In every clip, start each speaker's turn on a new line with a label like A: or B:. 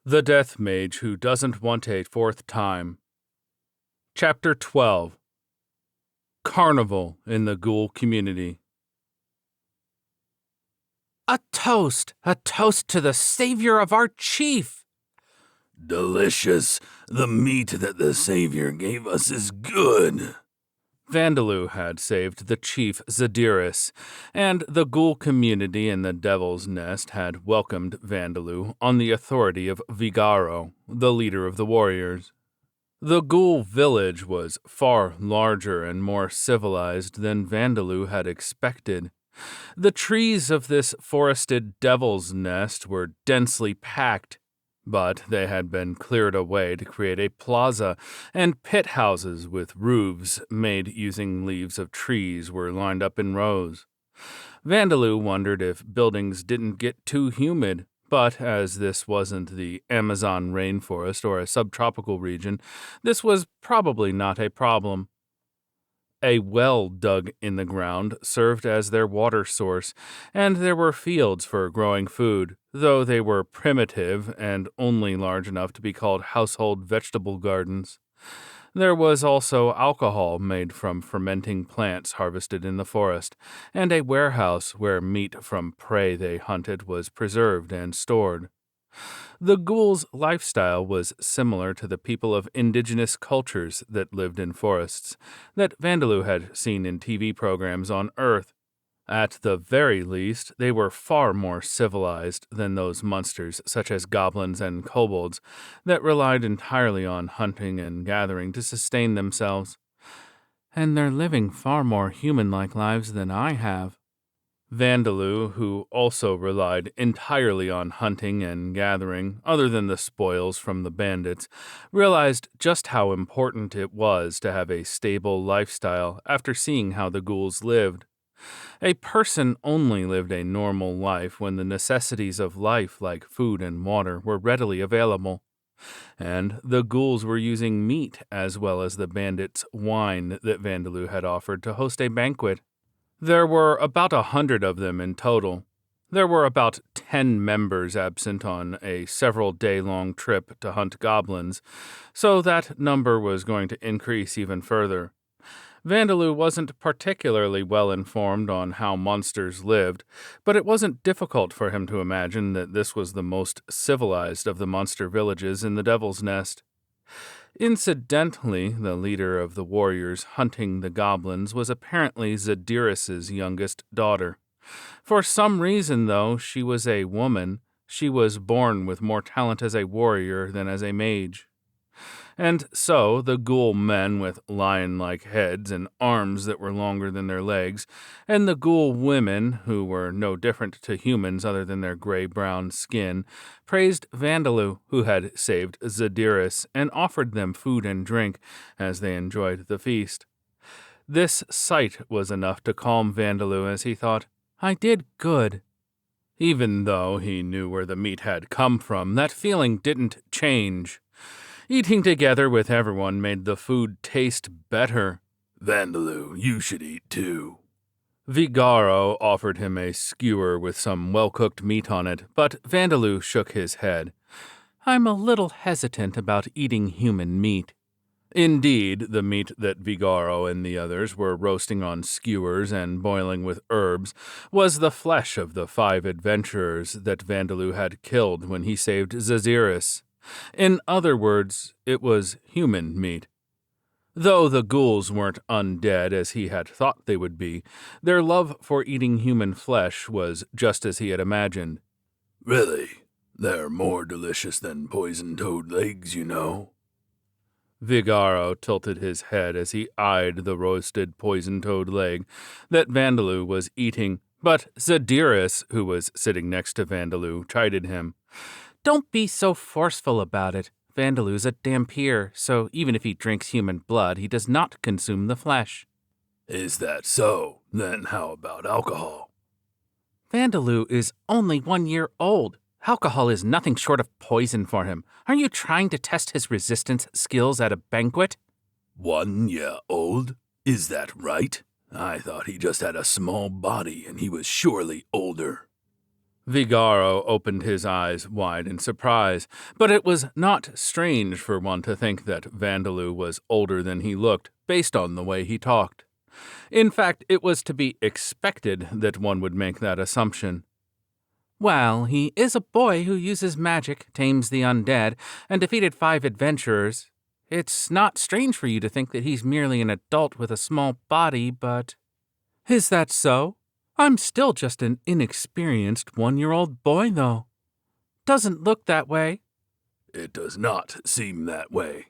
A: The Death Mage Who Doesn't Want a Fourth Time. Chapter 12. Carnival in the Ghoul Community.
B: A toast to the savior of our chief.
C: Delicious. The meat that the savior gave us is good.
A: Vandaloo had saved the chief Zadiris, and the Ghoul community in the Devil's Nest had welcomed Vandaloo on the authority of Vigaro, the leader of the warriors. The Ghoul village was far larger and more civilized than Vandaloo had expected. The trees of this forested Devil's Nest were densely packed, but they had been cleared away to create a plaza, and pit houses with roofs made using leaves of trees were lined up in rows. Vandaloo wondered if buildings didn't get too humid, but as this wasn't the Amazon rainforest or a subtropical region, this was probably not a problem. A well dug in the ground served as their water source, and there were fields for growing food, though they were primitive and only large enough to be called household vegetable gardens. There was also alcohol made from fermenting plants harvested in the forest, and a warehouse where meat from prey they hunted was preserved and stored. The ghouls' lifestyle was similar to the people of indigenous cultures that lived in forests, that Vandaloo had seen in TV programs on Earth. At the very least, they were far more civilized than those monsters, such as goblins and kobolds, that relied entirely on hunting and gathering to sustain themselves. And they're living far more human-like lives than I have. Vandaloo, who also relied entirely on hunting and gathering, other than the spoils from the bandits, realized just how important it was to have a stable lifestyle after seeing how the ghouls lived. A person only lived a normal life when the necessities of life, like food and water, were readily available. And the ghouls were using meat as well as the bandits' wine that Vandaloo had offered to host a banquet. There were about 100 of them in total. There were about 10 members absent on a several-day-long trip to hunt goblins, so that number was going to increase even further. Vandaloo wasn't particularly well informed on how monsters lived, but it wasn't difficult for him to imagine that this was the most civilized of the monster villages in the Devil's Nest. Incidentally, the leader of the warriors hunting the goblins was apparently Zadiris' youngest daughter. For some reason, though she was a woman, she was born with more talent as a warrior than as a mage. And so the ghoul men with lion-like heads and arms that were longer than their legs, and the ghoul women, who were no different to humans other than their gray-brown skin, praised Vandaloo, who had saved Zadiris, and offered them food and drink as they enjoyed the feast. This sight was enough to calm Vandaloo as he thought, "I did good." Even though he knew where the meat had come from, that feeling didn't change. Eating together with everyone made the food taste better.
C: Vandaloo, you should eat too.
A: Vigaro offered him a skewer with some well-cooked meat on it, but Vandaloo shook his head. "I'm a little hesitant about eating human meat." Indeed, the meat that Vigaro and the others were roasting on skewers and boiling with herbs was the flesh of the 5 adventurers that Vandaloo had killed when he saved Zadiris. In other words, it was human meat. Though the ghouls weren't undead as he had thought they would be, their love for eating human flesh was just as he had imagined.
C: Really? They're more delicious than poison toad legs, you know.
A: Vigaro tilted his head as he eyed the roasted poison toad leg that Vandaloo was eating, but Zadiris, who was sitting next to Vandaloo, chided him. "Don't be so forceful about it. Vandaloo's a Dhampir, so even if he drinks human blood, he does not consume the flesh."
C: Is that so? Then how about alcohol?
B: Vandaloo is only 1 year old. Alcohol is nothing short of poison for him. Are you trying to test his resistance skills at a banquet?
C: 1 year old? Is that right? I thought he just had a small body and he was surely older.
A: Vigaro opened his eyes wide in surprise, but it was not strange for one to think that Vandaloo was older than he looked, based on the way he talked. In fact, it was to be expected that one would make that assumption.
B: Well, he is a boy who uses magic, tames the undead, and defeated 5 adventurers. It's not strange for you to think that he's merely an adult with a small body, but... Is that so? I'm still just an inexperienced 1-year-old boy, though. Doesn't look that way.
C: It does not seem that way.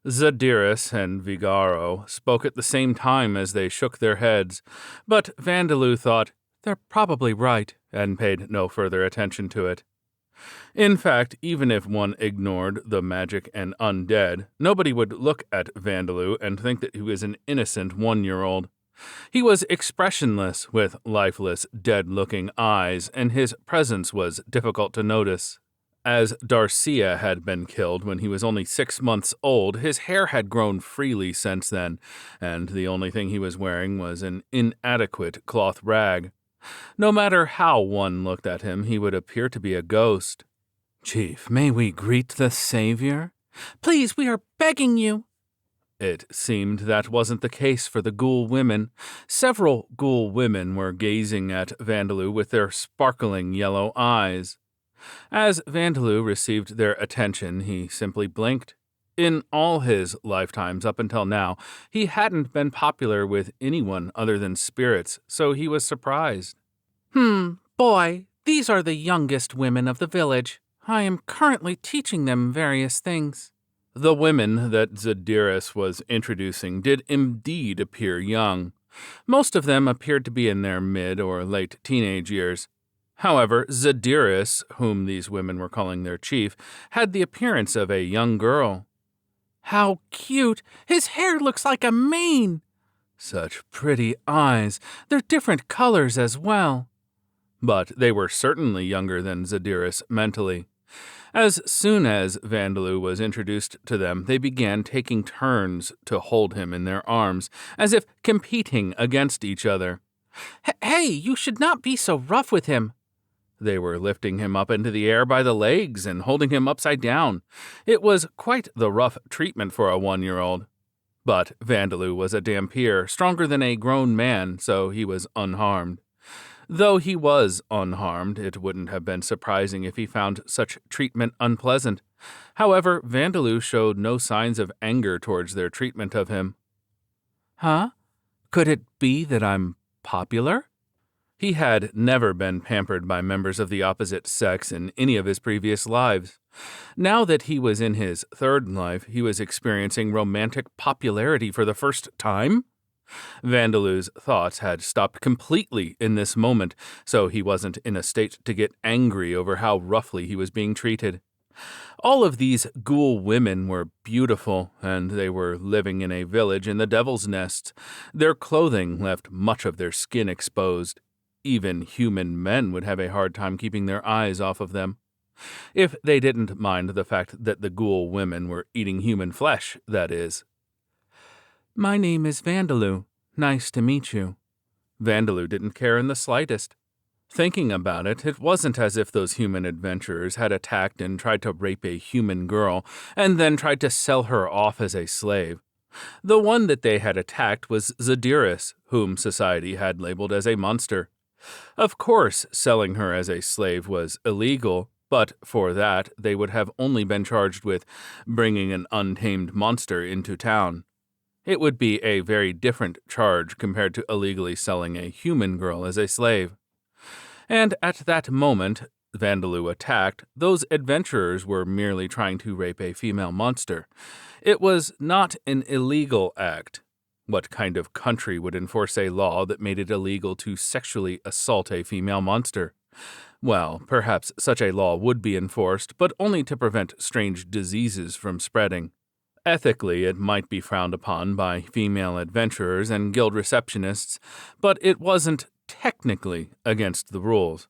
A: Zadiris and Vigaro spoke at the same time as they shook their heads, but Vandaloo thought, "They're probably right," and paid no further attention to it. In fact, even if one ignored the magic and undead, nobody would look at Vandaloo and think that he was an innocent 1-year-old. He was expressionless, with lifeless, dead-looking eyes, and his presence was difficult to notice. As Darcia had been killed when he was only 6 months old, his hair had grown freely since then, and the only thing he was wearing was an inadequate cloth rag. No matter how one looked at him, he would appear to be a ghost.
B: "Chief, may we greet the Savior? Please, we are begging you."
A: It seemed that wasn't the case for the Ghoul women. Several Ghoul women were gazing at Vandaloo with their sparkling yellow eyes. As Vandaloo received their attention, he simply blinked. In all his lifetimes up until now, he hadn't been popular with anyone other than spirits, so he was surprised.
B: Boy, these are the youngest women of the village. I am currently teaching them various things.
A: The women that Zadiris was introducing did indeed appear young. Most of them appeared to be in their mid or late teenage years. However, Zadiris, whom these women were calling their chief, had the appearance of a young girl.
B: How cute! His hair looks like a mane!
A: Such pretty eyes. They're different colors as well. But they were certainly younger than Zadiris mentally. As soon as Vandaloo was introduced to them, they began taking turns to hold him in their arms, as if competing against each other.
B: Hey, you should not be so rough with him.
A: They were lifting him up into the air by the legs and holding him upside down. It was quite the rough treatment for a 1-year-old. But Vandaloo was a Dhampir, stronger than a grown man, so he was unharmed. Though he was unharmed, it wouldn't have been surprising if he found such treatment unpleasant. However, Vandaloo showed no signs of anger towards their treatment of him.
B: Huh? Could it be that I'm popular?
A: He had never been pampered by members of the opposite sex in any of his previous lives. Now that he was in his 3rd life, he was experiencing romantic popularity for the first time. Vandaloo's thoughts had stopped completely in this moment, so he wasn't in a state to get angry over how roughly he was being treated. All of these Ghoul women were beautiful, and they were living in a village in the Devil's Nest. Their clothing left much of their skin exposed. Even human men would have a hard time keeping their eyes off of them. If they didn't mind the fact that the Ghoul women were eating human flesh, that is.
B: My name is Vandaloo. Nice to meet you.
A: Vandaloo didn't care in the slightest. Thinking about it, it wasn't as if those human adventurers had attacked and tried to rape a human girl, and then tried to sell her off as a slave. The one that they had attacked was Zadiris, whom society had labeled as a monster. Of course, selling her as a slave was illegal, but for that they would have only been charged with bringing an untamed monster into town. It would be a very different charge compared to illegally selling a human girl as a slave. And at that moment, Vandaloo attacked, those adventurers were merely trying to rape a female monster. It was not an illegal act. What kind of country would enforce a law that made it illegal to sexually assault a female monster? Well, perhaps such a law would be enforced, but only to prevent strange diseases from spreading. Ethically, it might be frowned upon by female adventurers and guild receptionists, but it wasn't technically against the rules.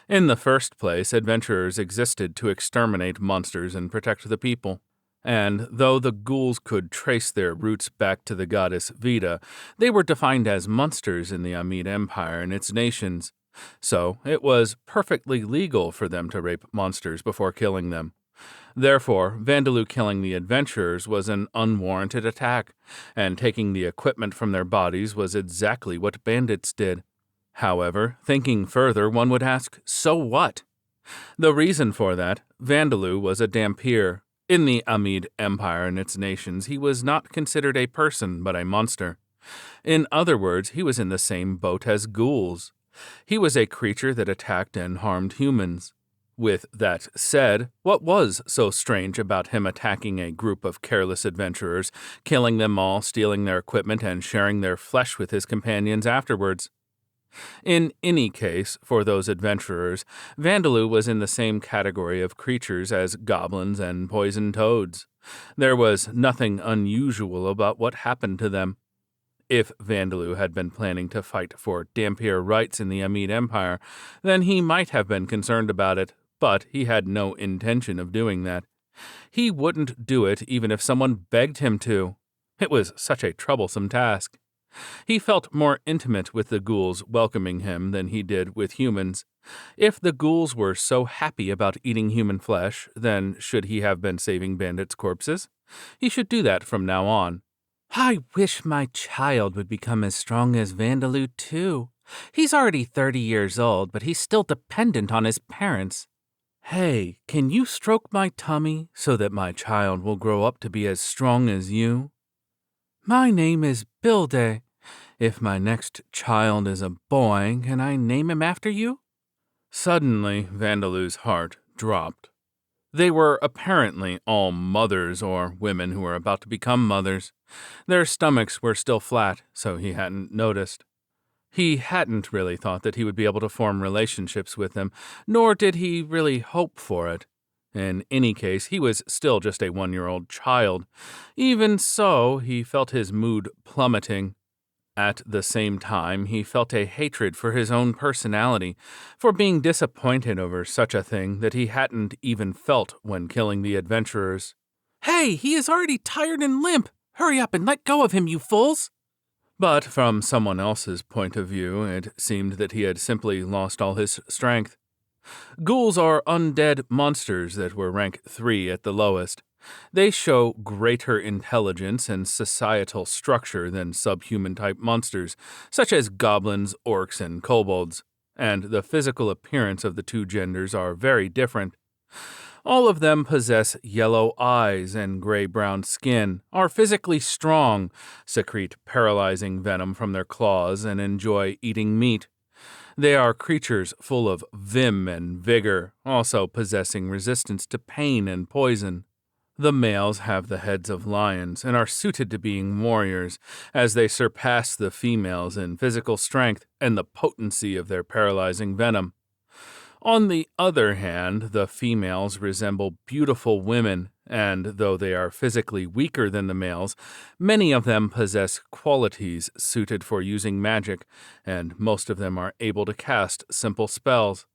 A: In the first place, adventurers existed to exterminate monsters and protect the people. And though the ghouls could trace their roots back to the goddess Vita, they were defined as monsters in the Amid Empire and its nations. So it was perfectly legal for them to rape monsters before killing them. Therefore, Vandaloo killing the adventurers was an unwarranted attack, and taking the equipment from their bodies was exactly what bandits did. However, thinking further, one would ask, so what? The reason for that, Vandaloo was a Dhampir. In the Amid Empire and its nations, he was not considered a person, but a monster. In other words, he was in the same boat as ghouls. He was a creature that attacked and harmed humans. With that said, what was so strange about him attacking a group of careless adventurers, killing them all, stealing their equipment, and sharing their flesh with his companions afterwards? In any case, for those adventurers, Vandaloo was in the same category of creatures as goblins and poisoned toads. There was nothing unusual about what happened to them. If Vandaloo had been planning to fight for Dhampir rights in the Amid Empire, then he might have been concerned about it, but he had no intention of doing that. He wouldn't do it even if someone begged him to. It was such a troublesome task. He felt more intimate with the ghouls welcoming him than he did with humans. If the ghouls were so happy about eating human flesh, then should he have been saving bandits' corpses? He should do that from now on.
B: I wish my child would become as strong as Vandaloo, too. He's already 30 years old, but he's still dependent on his parents. Hey, can you stroke my tummy so that my child will grow up to be as strong as you? My name is Bilde. If my next child is a boy, can I name him after you?
A: Suddenly, Vandaloo's heart dropped. They were apparently all mothers or women who were about to become mothers. Their stomachs were still flat, so he hadn't noticed. He hadn't really thought that he would be able to form relationships with them, nor did he really hope for it. In any case, he was still just a 1-year-old child. Even so, he felt his mood plummeting. At the same time, he felt a hatred for his own personality, for being disappointed over such a thing that he hadn't even felt when killing the adventurers.
B: Hey, he is already tired and limp! Hurry up and let go of him, you fools!
A: But from someone else's point of view, it seemed that he had simply lost all his strength. Ghouls are undead monsters that were rank 3 at the lowest. They show greater intelligence and societal structure than subhuman-type monsters, such as goblins, orcs, and kobolds, and the physical appearance of the two genders are very different. All of them possess yellow eyes and gray-brown skin, are physically strong, secrete paralyzing venom from their claws, and enjoy eating meat. They are creatures full of vim and vigor, also possessing resistance to pain and poison. The males have the heads of lions and are suited to being warriors, as they surpass the females in physical strength and the potency of their paralyzing venom. On the other hand, the females resemble beautiful women, and though they are physically weaker than the males, many of them possess qualities suited for using magic, and most of them are able to cast simple spells.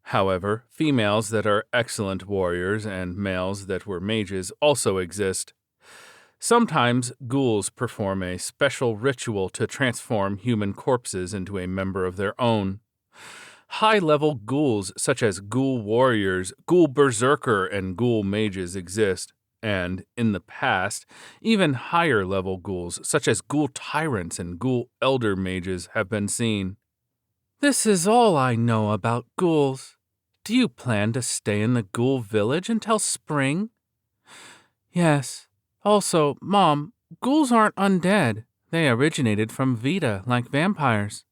A: However, females that are excellent warriors and males that were mages also exist. Sometimes ghouls perform a special ritual to transform human corpses into a member of their own. High-level ghouls such as ghoul warriors, ghoul berserker, and ghoul mages exist, and, in the past, even higher-level ghouls such as ghoul tyrants and ghoul elder mages have been seen.
B: This is all I know about ghouls. Do you plan to stay in the ghoul village until spring? Yes. Also, Mom, ghouls aren't undead. They originated from Vita, like vampires.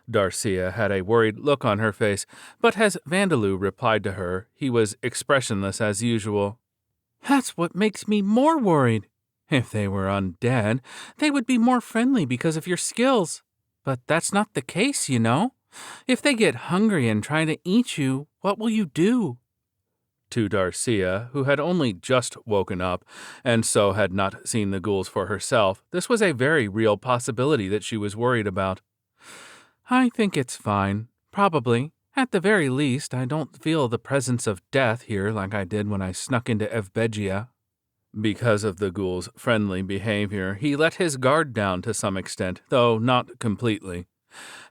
A: Darcia had a worried look on her face, but as Vandaloo replied to her, he was expressionless as usual.
B: That's what makes me more worried. If they were undead, they would be more friendly because of your skills. But that's not the case, you know. If they get hungry and try to eat you, what will you do?
A: To Darcia, who had only just woken up, and so had not seen the ghouls for herself, this was a very real possibility that she was worried about.
B: I think it's fine. Probably. At the very least, I don't feel the presence of death here like I did when I snuck into Basdia.
A: Because of the ghoul's friendly behavior, he let his guard down to some extent, though not completely.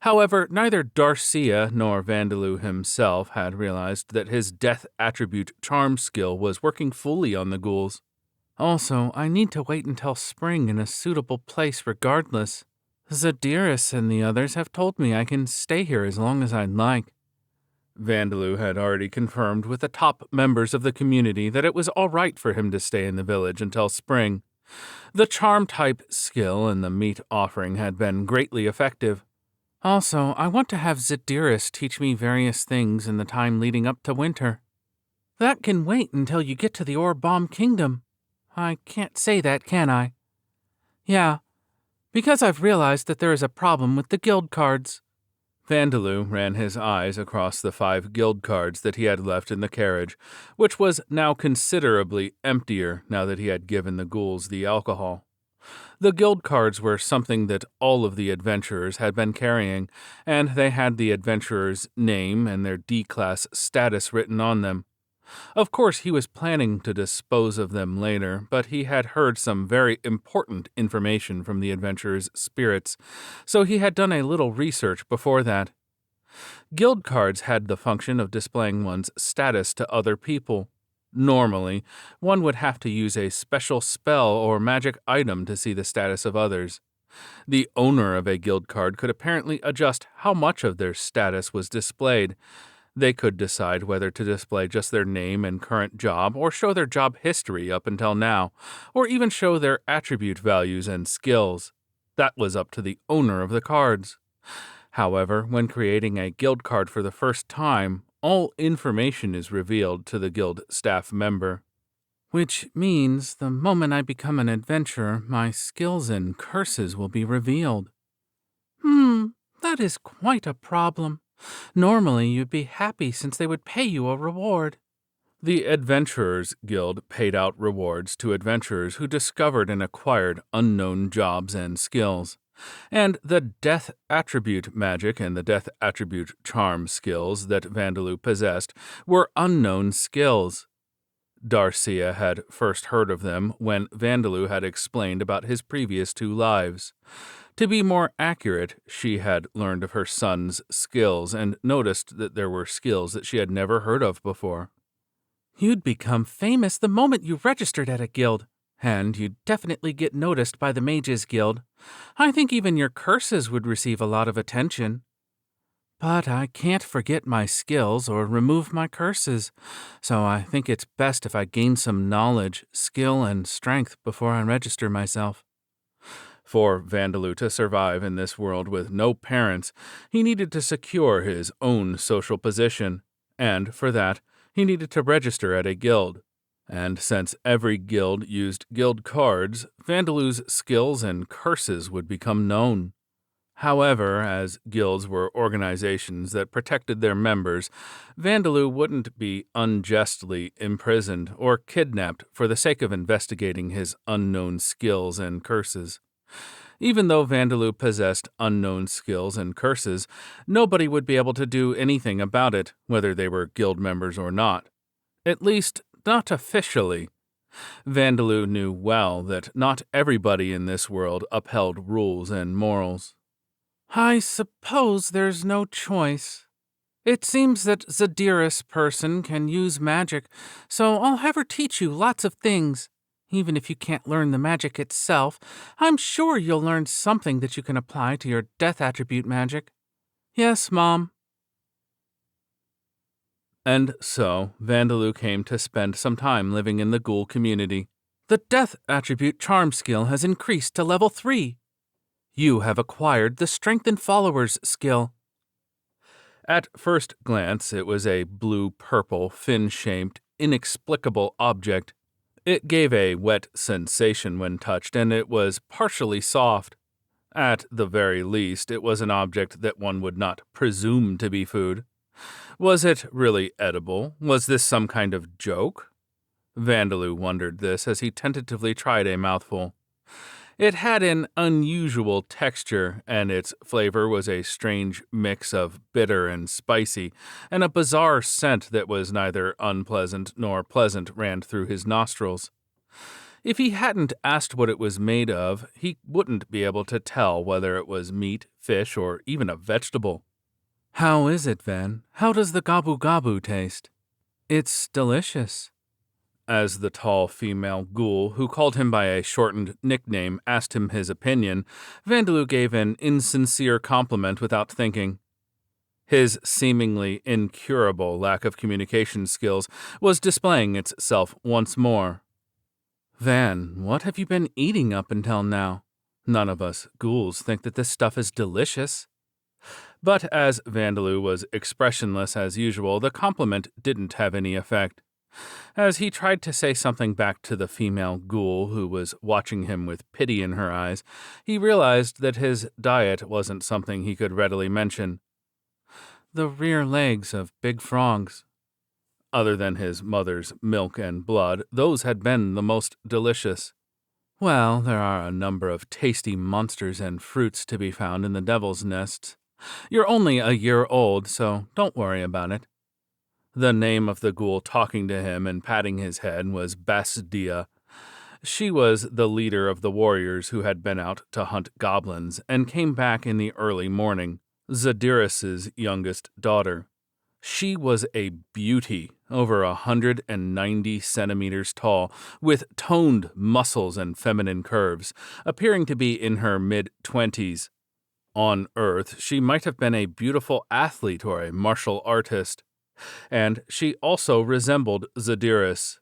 A: However, neither Darcia nor Vandaloo himself had realized that his death attribute charm skill was working fully on the ghouls.
B: Also, I need to wait until spring in a suitable place regardless. Zadiris and the others have told me I can stay here as long as I'd like.
A: Vandaloo had already confirmed with the top members of the community that it was all right for him to stay in the village until spring. The charm-type skill in the meat offering had been greatly effective.
B: Also, I want to have Zadiris teach me various things in the time leading up to winter. That can wait until you get to the Ore-Bomb Kingdom. I can't say that, can I? Yeah, because I've realized that there is a problem with the guild cards.
A: Vandaloo ran his eyes across the 5 guild cards that he had left in the carriage, which was now considerably emptier now that he had given the ghouls the alcohol. The guild cards were something that all of the adventurers had been carrying, and they had the adventurer's name and their D-class status written on them. Of course, he was planning to dispose of them later, but he had heard some very important information from the adventurer's spirits, so he had done a little research before that. Guild cards had the function of displaying one's status to other people. Normally, one would have to use a special spell or magic item to see the status of others. The owner of a guild card could apparently adjust how much of their status was displayed. They could decide whether to display just their name and current job, or show their job history up until now, or even show their attribute values and skills. That was up to the owner of the cards. However, when creating a guild card for the first time, all information is revealed to the guild staff member.
B: Which means the moment I become an adventurer, my skills and curses will be revealed. That is quite a problem. Normally, you'd be happy since they would pay you a reward.
A: The Adventurers Guild paid out rewards to adventurers who discovered and acquired unknown jobs and skills, and the Death Attribute Magic and the Death Attribute Charm skills that Vandaloo possessed were unknown skills. Darcia had first heard of them when Vandaloo had explained about his previous 2 lives. To be more accurate, she had learned of her son's skills and noticed that there were skills that she had never heard of before.
B: You'd become famous the moment you registered at a guild, and you'd definitely get noticed by the Mages Guild. I think even your curses would receive a lot of attention. But I can't forget my skills or remove my curses, so I think it's best if I gain some knowledge, skill, and strength before I register myself.
A: For Vandaloo to survive in this world with no parents, he needed to secure his own social position, and for that, he needed to register at a guild. And since every guild used guild cards, Vandaloo's skills and curses would become known. However, as guilds were organizations that protected their members, Vandaloo wouldn't be unjustly imprisoned or kidnapped for the sake of investigating his unknown skills and curses. Even though Vandaloo possessed unknown skills and curses, nobody would be able to do anything about it, whether they were guild members or not. At least, not officially. Vandaloo knew well that not everybody in this world upheld rules and morals.
B: I suppose there's no choice. It seems that Zadiris person can use magic, so I'll have her teach you lots of things. Even if you can't learn the magic itself, I'm sure you'll learn something that you can apply to your death attribute magic. Yes, Mom.
A: And so, Vandaloo came to spend some time living in the ghoul community.
B: The death attribute charm skill has increased to level 3. You have acquired the Strengthen Followers skill.
A: At first glance, it was a blue-purple, fin-shaped, inexplicable object. It gave a wet sensation when touched, and it was partially soft. At the very least, it was an object that one would not presume to be food. Was it really edible? Was this some kind of joke? Vandaloo wondered this as he tentatively tried a mouthful. It had an unusual texture, and its flavor was a strange mix of bitter and spicy, and a bizarre scent that was neither unpleasant nor pleasant ran through his nostrils. If he hadn't asked what it was made of, he wouldn't be able to tell whether it was meat, fish, or even a vegetable.
B: How is it, Van? How does the gabu gabu taste? It's delicious.
A: As the tall female ghoul, who called him by a shortened nickname, asked him his opinion, Vandeloo gave an insincere compliment without thinking. His seemingly incurable lack of communication skills was displaying itself once more.
B: Van, what have you been eating up until now? None of us ghouls think that this stuff is delicious.
A: But as Vandeloo was expressionless as usual, the compliment didn't have any effect. As he tried to say something back to the female ghoul who was watching him with pity in her eyes, he realized that his diet wasn't something he could readily mention.
B: The rear legs of big frogs.
A: Other than his mother's milk and blood, those had been the most delicious.
B: Well, there are a number of tasty monsters and fruits to be found in the devil's nests. You're only a year old, so don't worry about it.
A: The name of the ghoul talking to him and patting his head was Basdia. She was the leader of the warriors who had been out to hunt goblins and came back in the early morning, Zadirus's youngest daughter. She was a beauty, over 190 centimeters tall, with toned muscles and feminine curves, appearing to be in her mid-20s. On Earth, she might have been a beautiful athlete or a martial artist. And she also resembled Zadirus.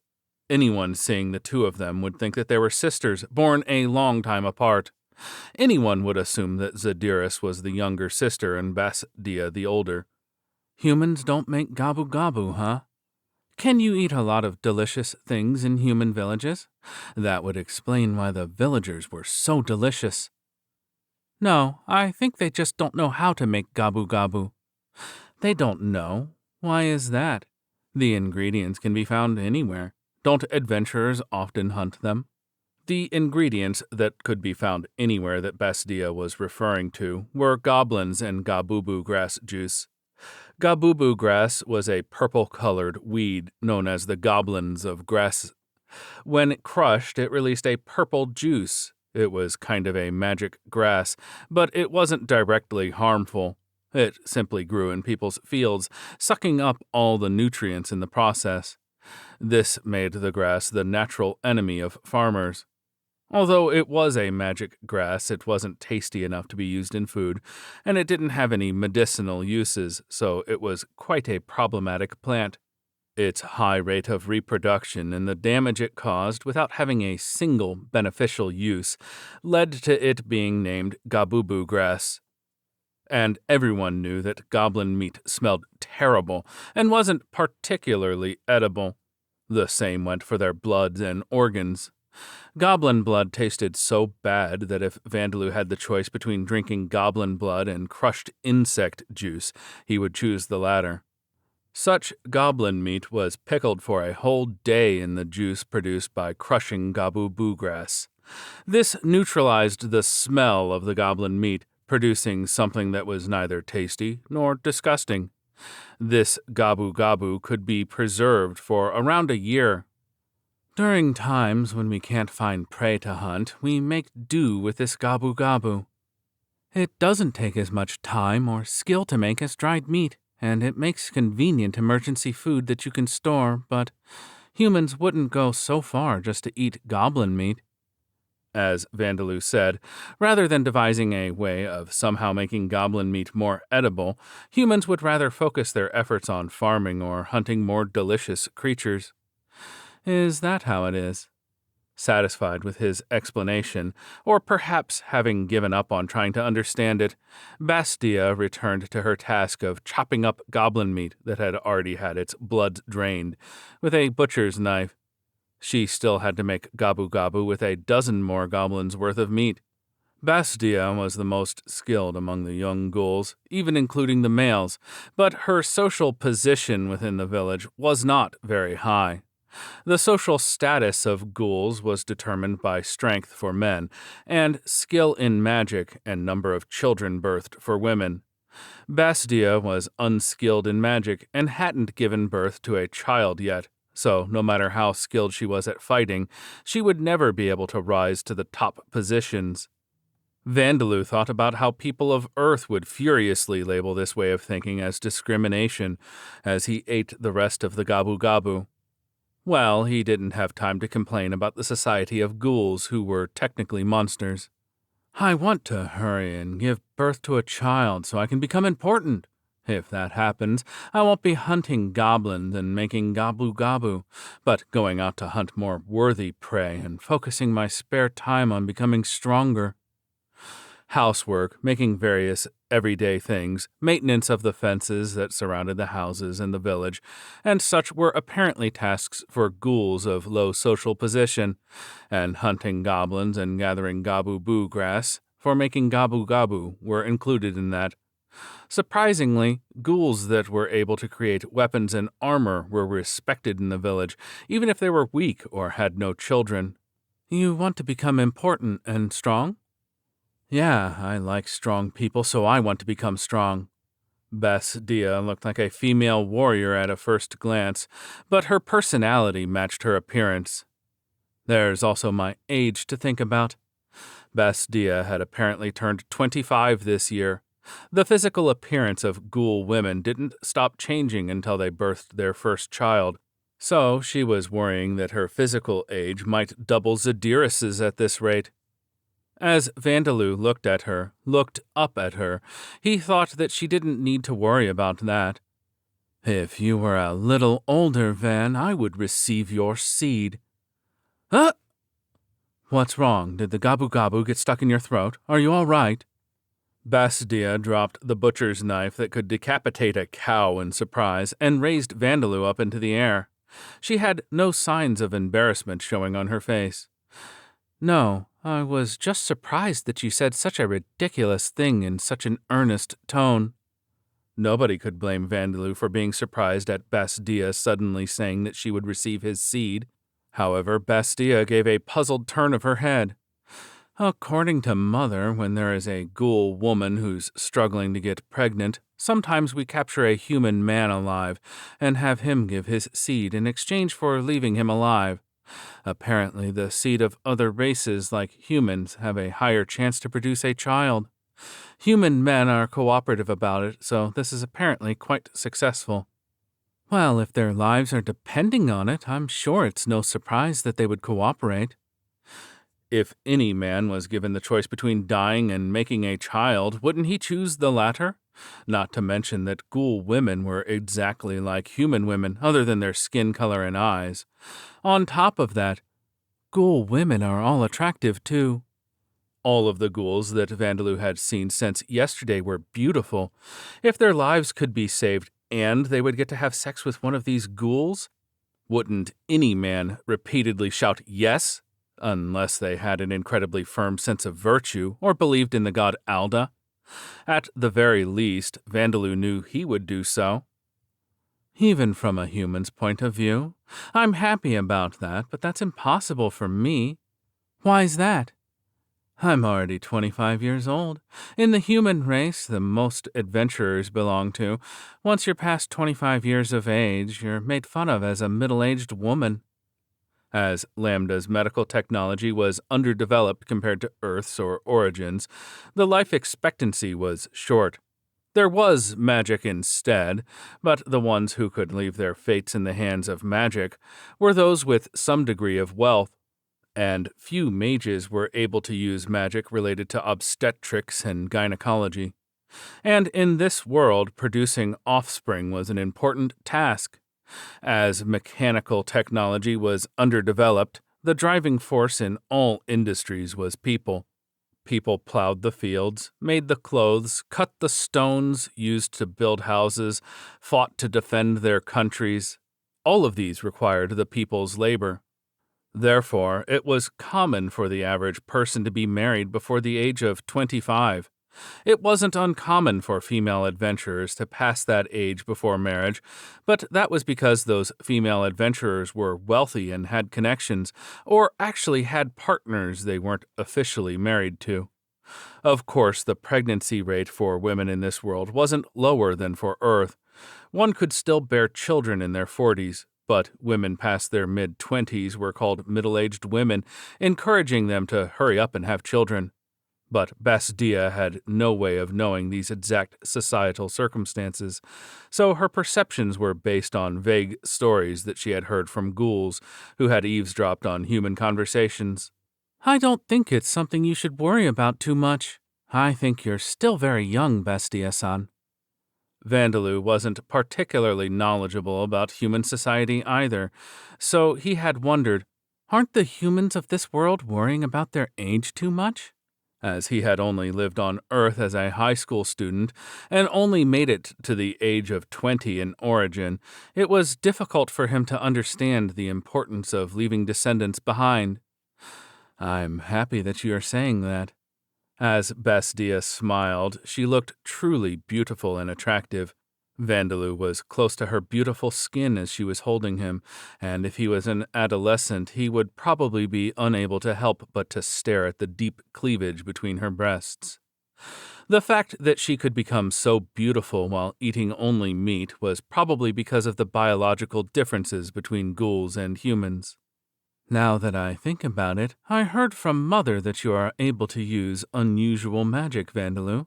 A: Anyone seeing the two of them would think that they were sisters, born a long time apart. Anyone would assume that Zadirus was the younger sister and Basdia the older.
B: Humans don't make gabu gabu, huh? Can you eat a lot of delicious things in human villages? That would explain why the villagers were so delicious. No, I think they just don't know how to make gabu gabu. They don't know. Why is that? The ingredients can be found anywhere. Don't adventurers often hunt them? The ingredients that could be found anywhere that Basdia was referring to were goblins and gabubu grass juice. Gabubu grass was a purple-colored weed known as the goblins of grass. When crushed, it released a purple juice. It was kind of a magic grass, but it wasn't directly harmful. It simply grew in people's fields, sucking up all the nutrients in the process. This made the grass the natural enemy of farmers. Although it was a magic grass, it wasn't tasty enough to be used in food, and it didn't have any medicinal uses, so it was quite a problematic plant. Its high rate of reproduction and the damage it caused without having a single beneficial use led to it being named gabubu grass. And everyone knew that goblin meat smelled terrible and wasn't particularly edible. The same went for their bloods and organs. Goblin blood tasted so bad that if Vandeloo had the choice between drinking goblin blood and crushed insect juice, he would choose the latter. Such goblin meat was pickled for a whole day in the juice produced by crushing gabubu grass. This neutralized the smell of the goblin meat, producing something that was neither tasty nor disgusting. This gabu gabu could be preserved for around a year. During times when we can't find prey to hunt, we make do with this gabu gabu. It doesn't take as much time or skill to make as dried meat, and it makes convenient emergency food that you can store, but humans wouldn't go so far just to eat goblin meat. As Vandeloo said, rather than devising a way of somehow making goblin meat more edible, humans would rather focus their efforts on farming or hunting more delicious creatures. Is that how it is? Satisfied with his explanation, or perhaps having given up on trying to understand it, Basdia returned to her task of chopping up goblin meat that had already had its blood drained, with a butcher's knife. She still had to make gabu gabu with a dozen more goblins' worth of meat. Basdia was the most skilled among the young ghouls, even including the males, but her social position within the village was not very high. The social status of ghouls was determined by strength for men, and skill in magic and number of children birthed for women. Basdia was unskilled in magic and hadn't given birth to a child yet,
A: so no matter how skilled she was at fighting, she would never be able to rise to the top positions. Vandaloo thought about how people of Earth would furiously label this way of thinking as discrimination, as he ate the rest of the gabu gabu. Well, he didn't have time to complain about the society of ghouls who were technically monsters. I want to hurry and give birth to a child so I can become important. If that happens, I won't be hunting goblins and making gabu gabu, but going out to hunt more worthy prey and focusing my spare time on becoming stronger. Housework, making various everyday things, maintenance of the fences that surrounded the houses and the village, and such were apparently tasks for ghouls of low social position, and hunting goblins and gathering gabu-boo grass for making gabu-gabu were included in that. Surprisingly, ghouls that were able to create weapons and armor were respected in the village, even if they were weak or had no children. You want to become important and strong? Yeah, I like strong people, so I want to become strong. Basdia looked like a female warrior at a first glance, but her personality matched her appearance. There's also my age to think about. Basdia had apparently turned 25 this year. The physical appearance of ghoul women didn't stop changing until they birthed their first child, so she was worrying that her physical age might double Zadiris's at this rate. As Vandaloo looked up at her, he thought that she didn't need to worry about that. If you were a little older, Van, I would receive your seed. Huh? What's wrong? Did the gabu-gabu get stuck in your throat? Are you all right? Basdia dropped the butcher's knife that could decapitate a cow in surprise and raised Vandaloo up into the air. She had no signs of embarrassment showing on her face. No, I was just surprised that you said such a ridiculous thing in such an earnest tone. Nobody could blame Vandaloo for being surprised at Basdia suddenly saying that she would receive his seed. However, Basdia gave a puzzled turn of her head. According to Mother, when there is a ghoul woman who's struggling to get pregnant, sometimes we capture a human man alive and have him give his seed in exchange for leaving him alive. Apparently, the seed of other races like humans have a higher chance to produce a child. Human men are cooperative about it, so this is apparently quite successful. Well, if their lives are depending on it, I'm sure it's no surprise that they would cooperate. If any man was given the choice between dying and making a child, wouldn't he choose the latter? Not to mention that ghoul women were exactly like human women, other than their skin color and eyes. On top of that, ghoul women are all attractive, too. All of the ghouls that Vandaloo had seen since yesterday were beautiful. If their lives could be saved and they would get to have sex with one of these ghouls, wouldn't any man repeatedly shout yes? Unless they had an incredibly firm sense of virtue or believed in the god Alda. At the very least, Vandaloo knew he would do so. Even from a human's point of view, I'm happy about that, but that's impossible for me. Why's that? I'm already 25 years old. In the human race, the most adventurers belong to, once you're past 25 years of age, you're made fun of as a middle-aged woman. As Lambda's medical technology was underdeveloped compared to Earth's or Origin's, the life expectancy was short. There was magic instead, but the ones who could leave their fates in the hands of magic were those with some degree of wealth, and few mages were able to use magic related to obstetrics and gynecology. And in this world, producing offspring was an important task. As mechanical technology was underdeveloped, the driving force in all industries was people. People plowed the fields, made the clothes, cut the stones used to build houses, fought to defend their countries. All of these required the people's labor. Therefore, it was common for the average person to be married before the age of 25. It wasn't uncommon for female adventurers to pass that age before marriage, but that was because those female adventurers were wealthy and had connections, or actually had partners they weren't officially married to. Of course, the pregnancy rate for women in this world wasn't lower than for Earth. One could still bear children in their 40s, But women past their mid-20s were called middle-aged women, encouraging them to hurry up and have children. But Basdia had no way of knowing these exact societal circumstances, so her perceptions were based on vague stories that she had heard from ghouls who had eavesdropped on human conversations.
B: I don't think it's something you should worry about too much. I think you're still very young, Basdia-san.
A: Vandaloo wasn't particularly knowledgeable about human society either, so he had wondered,
B: aren't the humans of this world worrying about their age too much?
A: As he had only lived on Earth as a high school student and only made it to the age of 20 in origin, it was difficult for him to understand the importance of leaving descendants behind.
B: I'm happy that you are saying that.
A: As Basdia smiled, she looked truly beautiful and attractive. Vandaloo was close to her beautiful skin as she was holding him, and if he was an adolescent, he would probably be unable to help but to stare at the deep cleavage between her breasts. The fact that she could become so beautiful while eating only meat was probably because of the biological differences between ghouls and humans.
B: Now that I think about it, I heard from Mother that you are able to use unusual magic, Vandaloo.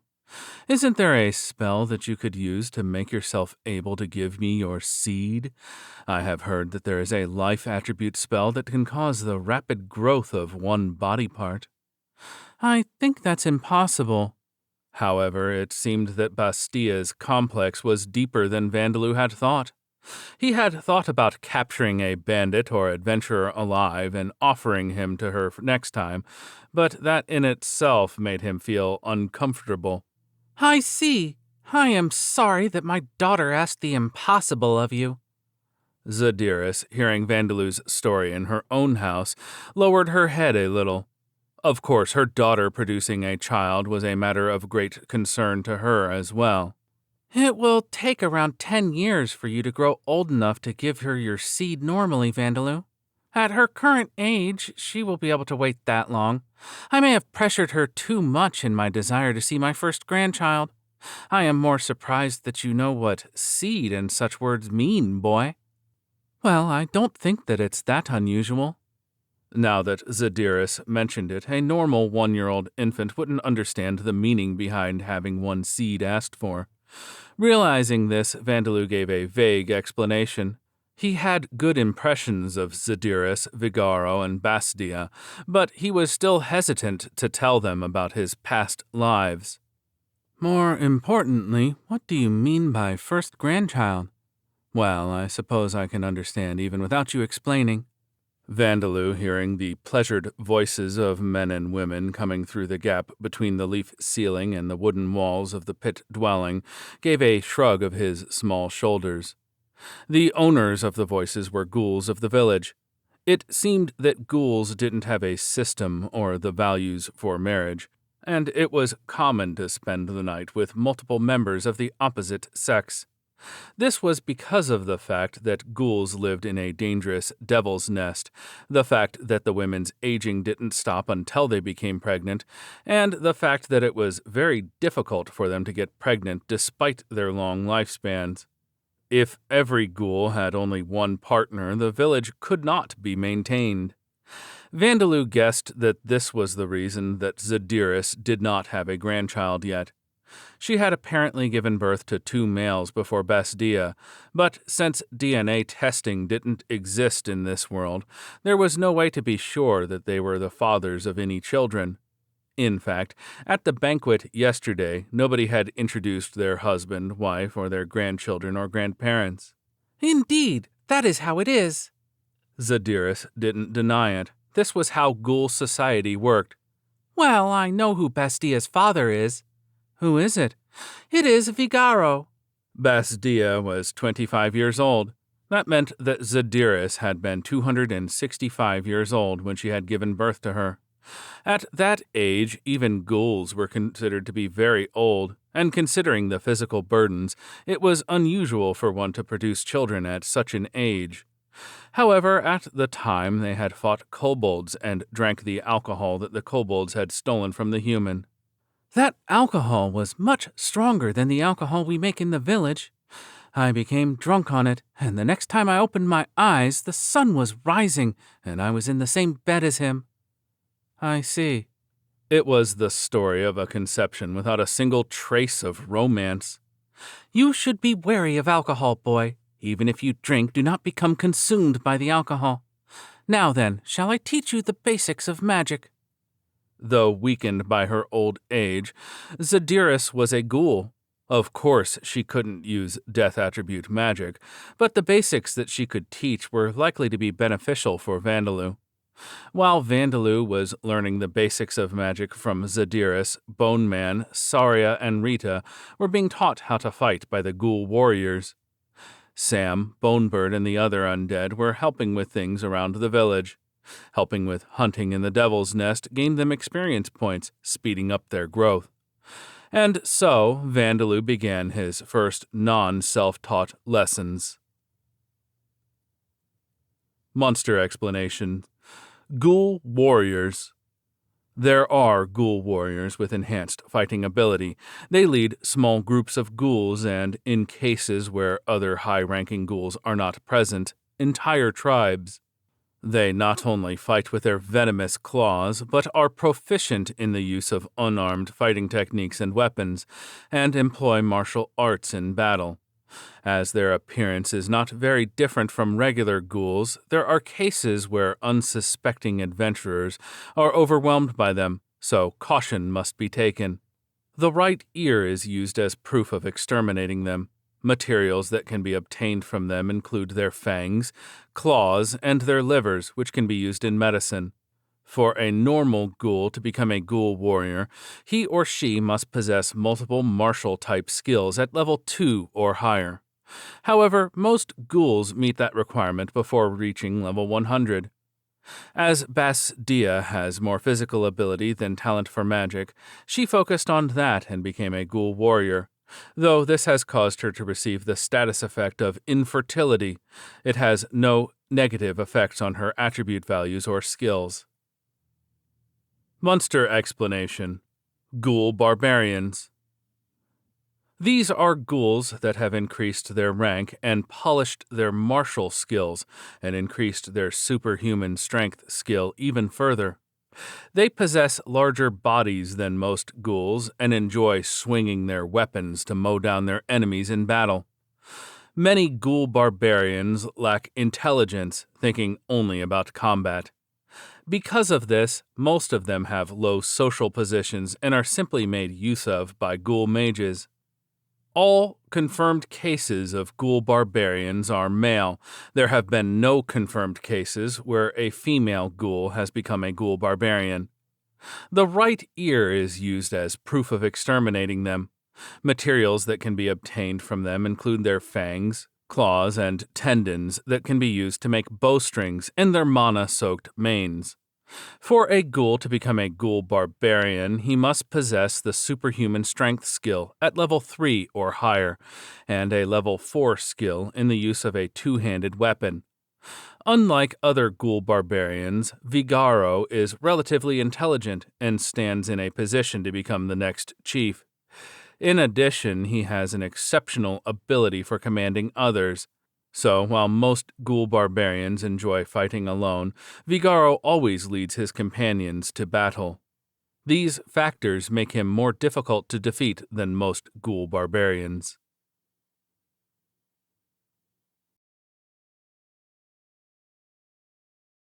B: Isn't there a spell that you could use to make yourself able to give me your seed? I have heard that there is a life attribute spell that can cause the rapid growth of one body part.
A: I think that's impossible. However, it seemed that Bastia's complex was deeper than Vandaloo had thought. He had thought about capturing a bandit or adventurer alive and offering him to her next time, but that in itself made him feel uncomfortable.
B: I see. I am sorry that my daughter asked the impossible of you.
A: Zadiris, hearing Vandaloo's story in her own house, lowered her head a little. Of course, her daughter producing a child was a matter of great concern to her as well.
B: It will take around 10 years for you to grow old enough to give her your seed normally, Vandaloo. At her current age, she will be able to wait that long. I may have pressured her too much in my desire to see my first grandchild. I am more surprised that you know what seed and such words mean, boy.
A: Well, I don't think that it's that unusual. Now that Zadiris mentioned it, a normal 1-year-old infant wouldn't understand the meaning behind having one seed asked for. Realizing this, Vandaloo gave a vague explanation. He had good impressions of Zadiris, Vigaro, and Basdia, but he was still hesitant to tell them about his past lives.
B: More importantly, what do you mean by first grandchild?
A: Well, I suppose I can understand even without you explaining. Vandaloo, hearing the pleasured voices of men and women coming through the gap between the leaf ceiling and the wooden walls of the pit dwelling, gave a shrug of his small shoulders. The owners of the voices were ghouls of the village. It seemed that ghouls didn't have a system or the values for marriage, and it was common to spend the night with multiple members of the opposite sex. This was because of the fact that ghouls lived in a dangerous devil's nest, the fact that the women's aging didn't stop until they became pregnant, and the fact that it was very difficult for them to get pregnant despite their long lifespans. If every ghoul had only one partner, the village could not be maintained. Vandaloo guessed that this was the reason that Zadiris did not have a grandchild yet. She had apparently given birth to 2 males before Basdia, but since DNA testing didn't exist in this world, there was no way to be sure that they were the fathers of any children. In fact, at the banquet yesterday, nobody had introduced their husband, wife, or their grandchildren or grandparents.
B: Indeed, that is how it is.
A: Zadiris didn't deny it. This was how ghoul society worked.
B: Well, I know who Bastia's father is.
A: Who is it?
B: It is Vigaro.
A: Basdia was 25 years old. That meant that Zadiris had been 265 years old when she had given birth to her. At that age, even ghouls were considered to be very old, and considering the physical burdens, it was unusual for one to produce children at such an age. However, at the time they had fought kobolds and drank the alcohol that the kobolds had stolen from the human.
B: That alcohol was much stronger than the alcohol we make in the village. I became drunk on it, and the next time I opened my eyes, the sun was rising, and I was in the same bed as him." "I see."
A: It was the story of a conception without a single trace of romance.
B: "You should be wary of alcohol, boy. Even if you drink, do not become consumed by the alcohol. Now then, shall I teach you the basics of magic?"
A: Though weakened by her old age, Zadiris was a ghoul. Of course, she couldn't use death attribute magic, but the basics that she could teach were likely to be beneficial for Vandaloo. While Vandaloo was learning the basics of magic from Zadiris, Bone Man, Saria, and Rita were being taught how to fight by the ghoul warriors. Sam, Bonebird, and the other undead were helping with things around the village. Helping with hunting in the Devil's Nest gained them experience points, speeding up their growth. And so, Vandaloo began his first non-self-taught lessons. Monster explanation. Ghoul warriors. There are ghoul warriors with enhanced fighting ability. They lead small groups of ghouls and, in cases where other high-ranking ghouls are not present, entire tribes. They not only fight with their venomous claws, but are proficient in the use of unarmed fighting techniques and weapons, and employ martial arts in battle. As their appearance is not very different from regular ghouls, there are cases where unsuspecting adventurers are overwhelmed by them, so caution must be taken. The right ear is used as proof of exterminating them. Materials that can be obtained from them include their fangs, claws, and their livers, which can be used in medicine. For a normal ghoul to become a ghoul warrior, he or she must possess multiple martial-type skills at level 2 or higher. However, most ghouls meet that requirement before reaching level 100. As Basdia has more physical ability than talent for magic, she focused on that and became a ghoul warrior. Though this has caused her to receive the status effect of infertility, it has no negative effects on her attribute values or skills. Monster explanation. Ghoul barbarians. These are ghouls that have increased their rank and polished their martial skills and increased their superhuman strength skill even further. They possess larger bodies than most ghouls and enjoy swinging their weapons to mow down their enemies in battle. Many ghoul barbarians lack intelligence, thinking only about combat. Because of this, most of them have low social positions and are simply made use of by ghoul mages. All confirmed cases of ghoul barbarians are male. There have been no confirmed cases where a female ghoul has become a ghoul barbarian. The right ear is used as proof of exterminating them. Materials that can be obtained from them include their fangs, claws, and tendons that can be used to make bowstrings and their mana-soaked manes. For a ghoul to become a ghoul barbarian, he must possess the superhuman strength skill at level 3 or higher, and a level 4 skill in the use of a two-handed weapon. Unlike other ghoul barbarians, Vigaro is relatively intelligent and stands in a position to become the next chief. In addition, he has an exceptional ability for commanding others. So, while most ghoul barbarians enjoy fighting alone, Vigaro always leads his companions to battle. These factors make him more difficult to defeat than most ghoul barbarians.